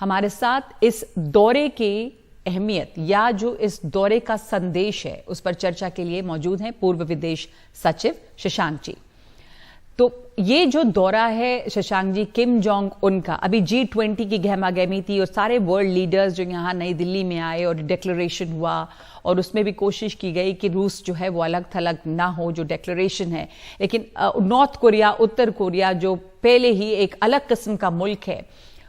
हमारे साथ इस दौरे की अहमियत या जो इस दौरे का संदेश है उस पर चर्चा के लिए मौजूद हैं पूर्व विदेश सचिव शशांक जी। तो ये जो दौरा है Shashank ji, Kim Jong Un का, अभी G20 की गहमागहमी थी और सारे वर्ल्ड लीडर्स जो यहाँ नई दिल्ली में आए और डिक्लेरेशन हुआ और उसमें भी कोशिश की गई कि रूस जो है वो अलग थलग ना हो, जो डिक्लेरेशन है। लेकिन नॉर्थ कोरिया, उत्तर कोरिया जो पहले ही एक अलग किस्म का मुल्क है,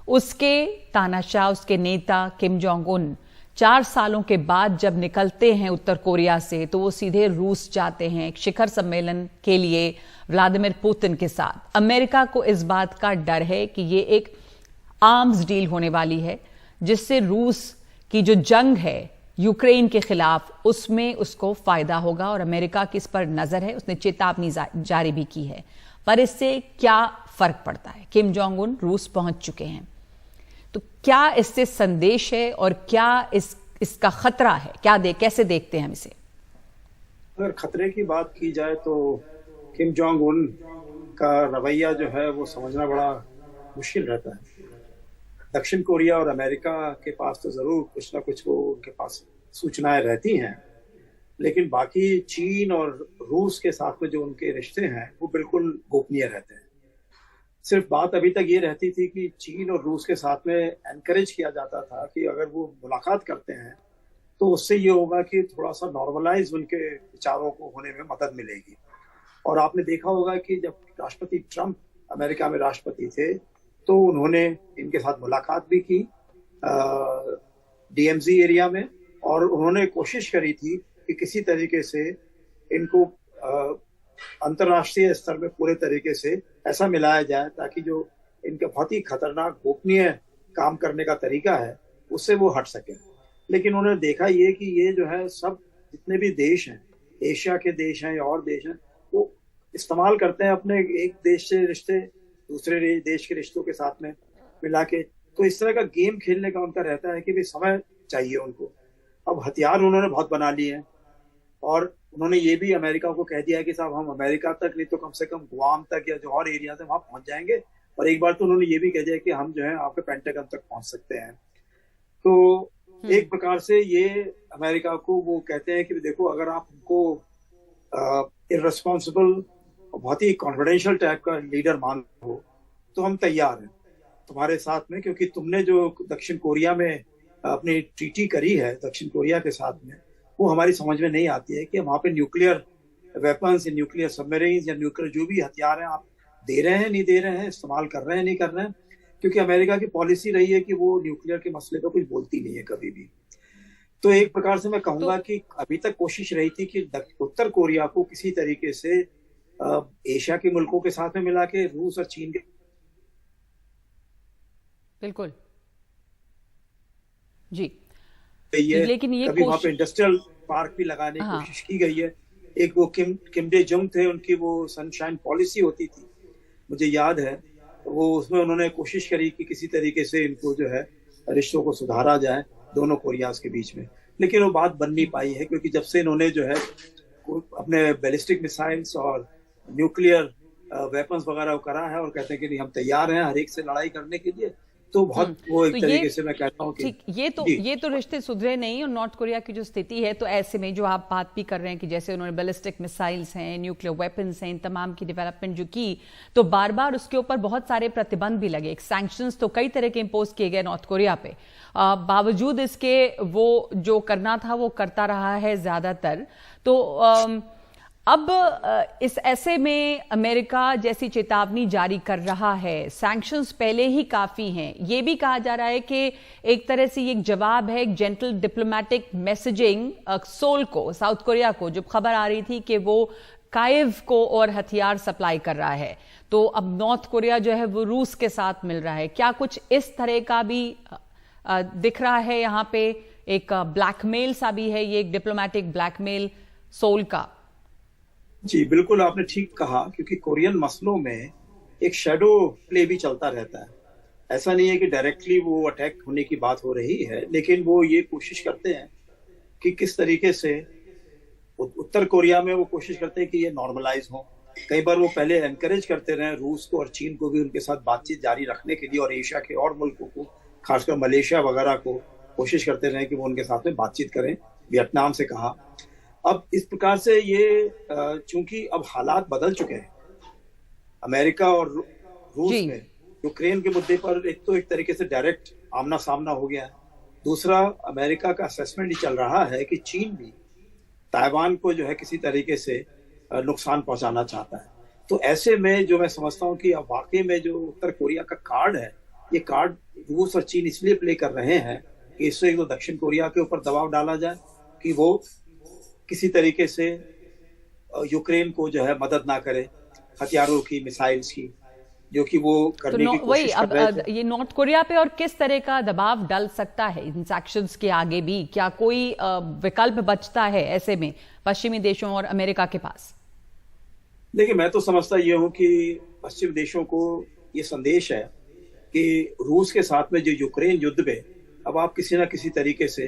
उसके तानाशाह, उसके नेता किम जोंग उन 4 सालों के बाद जब निकलते हैं उत्तर कोरिया से तो वो सीधे रूस जाते हैं एक शिखर सम्मेलन के लिए व्लादिमीर पुतिन के साथ। अमेरिका को इस बात का डर है कि ये एक आर्म्स डील होने वाली है जिससे रूस की जो जंग है यूक्रेन के खिलाफ उसमें उसको फायदा होगा और अमेरिका की इस पर नजर है, उसने चेतावनी जारी भी की है। पर इससे क्या फर्क पड़ता है? किम जोंग उन रूस पहुंच चुके हैं, तो क्या इससे संदेश है और क्या इसका खतरा है? कैसे देखते हैं हम इसे? अगर खतरे की बात की जाए तो किम जोंग उन का रवैया जो है वो समझना बड़ा मुश्किल रहता है। दक्षिण कोरिया और अमेरिका के पास तो जरूर कुछ ना कुछ वो उनके पास सूचनाएं रहती हैं, लेकिन बाकी चीन और रूस के साथ में जो उनके रिश्ते हैं वो बिल्कुल गोपनीय रहते हैं। सिर्फ बात अभी तक ये रहती थी कि चीन और रूस के साथ में एनकरेज किया जाता था कि अगर वो मुलाकात करते हैं तो उससे ये होगा कि थोड़ा सा नॉर्मलाइज उनके विचारों को होने में मदद मिलेगी। और आपने देखा होगा कि जब राष्ट्रपति ट्रंप अमेरिका में राष्ट्रपति थे तो उन्होंने इनके साथ मुलाकात भी की DMZ एरिया में, और उन्होंने कोशिश करी थी कि किसी तरीके से इनको अंतर्राष्ट्रीय स्तर में पूरे तरीके से ऐसा मिलाया जाए ताकि जो इनका बहुत ही खतरनाक गोपनीय काम करने का तरीका है उससे वो हट सके। लेकिन उन्होंने देखा ये कि ये जो है सब जितने भी देश हैं, एशिया के देश हैं या और देश हैं, वो इस्तेमाल करते हैं अपने एक देश से रिश्ते दूसरे देश के रिश्तों के साथ में मिला के। तो इस तरह का गेम खेलने का उनका रहता है कि भी समय चाहिए उनको। अब हथियार उन्होंने बहुत बना लिए हैं और उन्होंने ये भी अमेरिका को कह दिया है कि साहब हम अमेरिका तक नहीं तो कम से कम गुआम तक या जो और एरिया है वहां पहुंच जाएंगे। और एक बार तो उन्होंने ये भी कह दिया कि हम जो है आपके पेंटागन तक पहुंच सकते हैं। तो एक प्रकार से ये अमेरिका को वो कहते हैं कि देखो अगर आप उनको इररेस्पॉन्सिबल बहुत ही कॉन्फिडेंशियल टाइप का लीडर मान हो तो हम तैयार हैं तुम्हारे साथ में, क्योंकि तुमने जो दक्षिण कोरिया में अपनी ट्रीटी करी है दक्षिण कोरिया के साथ में वो हमारी समझ में नहीं आती है कि वहां पे न्यूक्लियर वेपन्स या न्यूक्लियर सबमरीन या न्यूक्लियर जो भी हथियार हैं आप दे रहे हैं नहीं दे रहे हैं, इस्तेमाल कर रहे हैं नहीं कर रहे हैं। क्योंकि अमेरिका की पॉलिसी रही है कि वो न्यूक्लियर के मसले पर कुछ बोलती नहीं है कभी भी। तो एक प्रकार से मैं कहूंगा कि अभी तक कोशिश रही थी कि उत्तर कोरिया को किसी तरीके से एशिया के मुल्कों के साथ में मिला के रूस और चीन के बिल्कुल जी लेकिन ये कभी वहां पे इंडस्ट्रियल पार्क भी लगाने की कोशिश की गई है। एक वो किम डे जोंग थे, उनकी वो सनशाइन पॉलिसी होती थी मुझे याद है, वो उसमें उन्होंने कोशिश करी कि किसी तरीके से इनको जो है रिश्तों को सुधारा जाए दोनों कोरियाज के बीच में, लेकिन वो बात बन नहीं पाई है क्योंकि जब से इन्होंने जो है अपने बैलिस्टिक मिसाइल्स और न्यूक्लियर वेपन्स वगैरह करा है और कहते हैं कि नहीं हम तैयार हैं हर एक से लड़ाई करने के लिए, तो बहुत वो एक तरीके से मैं कहता हूँ कि ये तो रिश्ते सुधरे नहीं। और नॉर्थ कोरिया की जो स्थिति है तो ऐसे में जो आप बात भी कर रहे हैं कि जैसे उन्होंने बैलिस्टिक मिसाइल्स हैं, न्यूक्लियर वेपन्स हैं, इन तमाम की डेवलपमेंट जो की तो बार बार उसके ऊपर बहुत सारे प्रतिबंध भी लगे, सैंक्शंस तो कई तरह के इम्पोज किए गए नॉर्थ कोरिया पे। बावजूद इसके वो जो करना था वो करता रहा है ज्यादातर। तो अब इस ऐसे में अमेरिका जैसी चेतावनी जारी कर रहा है, सैंक्शंस पहले ही काफी हैं, ये भी कहा जा रहा है कि एक तरह से ये एक जवाब है, एक जेंटल डिप्लोमेटिक मैसेजिंग सोल को, साउथ कोरिया को, जब खबर आ रही थी कि वो काइव को और हथियार सप्लाई कर रहा है, तो अब नॉर्थ कोरिया जो है वो रूस के साथ मिल रहा है। क्या कुछ इस तरह का भी दिख रहा है यहाँ पे? एक ब्लैकमेल सा भी है ये, एक डिप्लोमेटिक ब्लैकमेल सोल का। जी बिल्कुल आपने ठीक कहा, क्योंकि कोरियन मसलों में एक शैडो प्ले भी चलता रहता है। ऐसा नहीं है कि डायरेक्टली वो अटैक होने की बात हो रही है, लेकिन वो ये कोशिश करते हैं कि किस तरीके से उत्तर कोरिया में वो कोशिश करते हैं कि ये नॉर्मलाइज हो। कई बार वो पहले एनकरेज करते रहे रूस को और चीन को भी उनके साथ बातचीत जारी रखने के लिए और एशिया के और मुल्कों को, खासकर मलेशिया वगैरह को कोशिश करते रहे कि वो उनके साथ में बातचीत करें। वियतनाम से कहा। अब इस प्रकार से ये चूंकि अब हालात बदल चुके हैं अमेरिका और रूस जी। में, यूक्रेन के मुद्दे पर एक तरीके से डायरेक्ट आमना सामना हो गया है। दूसरा, अमेरिका का असेसमेंट ये चल रहा है कि चीन भी ताइवान को जो है किसी तरीके से नुकसान पहुंचाना चाहता है। तो ऐसे में जो मैं समझता हूं कि अब वाकई में जो उत्तर कोरिया का कार्ड है, ये कार्ड रूस और चीन इसलिए प्ले कर रहे हैं कि इससे तो दक्षिण कोरिया के ऊपर दबाव डाला जाए कि वो किसी तरीके से यूक्रेन को जो है मदद ना करे हथियारों की, मिसाइल्स की, जो कि वो करने की कोशिश कर रहे थे। ये नॉर्थ कोरिया पे और किस तरह का दबाव डल सकता है इन सैंक्शंस के आगे भी? क्या कोई विकल्प बचता है ऐसे में पश्चिमी देशों और अमेरिका के पास? देखिए, मैं तो समझता ये हूं कि पश्चिम देशों को ये संदेश है कि रूस के साथ में जो यूक्रेन युद्ध में अब आप किसी ना किसी तरीके से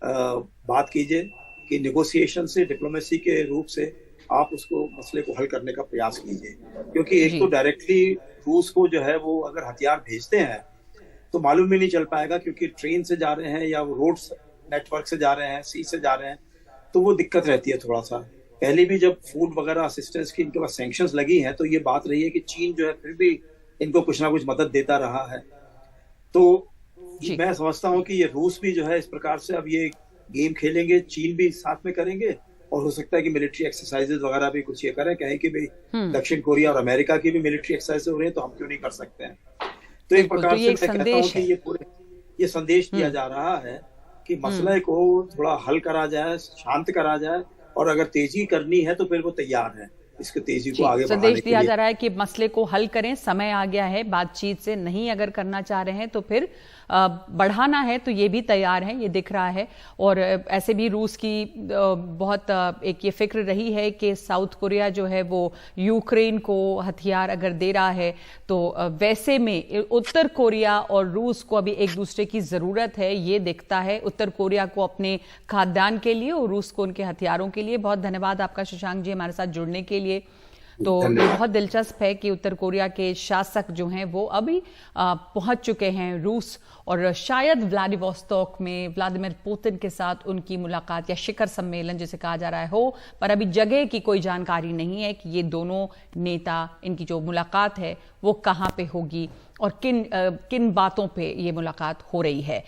बात कीजिए कि नेगोशिएशन से, डिप्लोमेसी के रूप से आप उसको मसले को हल करने का प्रयास कीजिए। क्योंकि एक तो डायरेक्टली रूस को जो है वो अगर हथियार भेजते हैं तो मालूम भी नहीं चल पाएगा, क्योंकि ट्रेन से जा रहे हैं या वो रोड नेटवर्क से जा रहे हैं, सी से जा रहे हैं, तो वो दिक्कत रहती है थोड़ा सा। पहले भी जब फूड वगैरह असिस्टेंस की इनके पास सैंक्शंस लगी हैं तो ये बात रही है कि चीन जो है फिर भी इनको कुछ ना कुछ मदद देता रहा है। तो मैं समझता हूं कि ये रूस भी जो है इस प्रकार से अब ये गेम खेलेंगे, चीन भी साथ में करेंगे, और हो सकता है कि मिलिट्री एक्सरसाइजेज वगैरह भी कुछ ये करें, कहें कि भाई दक्षिण कोरिया और अमेरिका की भी मिलिट्री एक्सरसाइज हो रही है तो हम क्यों नहीं कर सकते हैं। तो एक प्रकार से मैं कहता हूँ कि ये संदेश दिया जा रहा है कि मसले को थोड़ा हल करा जाए, शांत करा जाए, और अगर तेजी करनी है तो फिर वो तैयार है इसके तेजी को आगे बढ़ाने के लिए। संदेश दिया जा रहा है कि मसले को हल करें, समय आ गया है, बातचीत से नहीं अगर करना चाह रहे हैं तो फिर बढ़ाना है तो ये भी तैयार है, ये दिख रहा है। और ऐसे भी रूस की बहुत एक ये फिक्र रही है कि साउथ कोरिया जो है वो यूक्रेन को हथियार अगर दे रहा है तो वैसे में उत्तर कोरिया और रूस को अभी एक दूसरे की जरूरत है, ये दिखता है। उत्तर कोरिया को अपने खाद्यान्न के लिए और रूस को उनके हथियारों के लिए। बहुत धन्यवाद आपका शशांक जी हमारे साथ जुड़ने के लिए। तो ये बहुत दिलचस्प है कि उत्तर कोरिया के शासक जो हैं वो अभी पहुंच चुके हैं रूस, और शायद व्लादिवोस्तोक में व्लादिमीर पुतिन के साथ उनकी मुलाकात या शिखर सम्मेलन जिसे कहा जा रहा है हो, पर अभी जगह की कोई जानकारी नहीं है कि ये दोनों नेता, इनकी जो मुलाकात है वो कहाँ पे होगी और किन बातों पे ये मुलाकात हो रही है।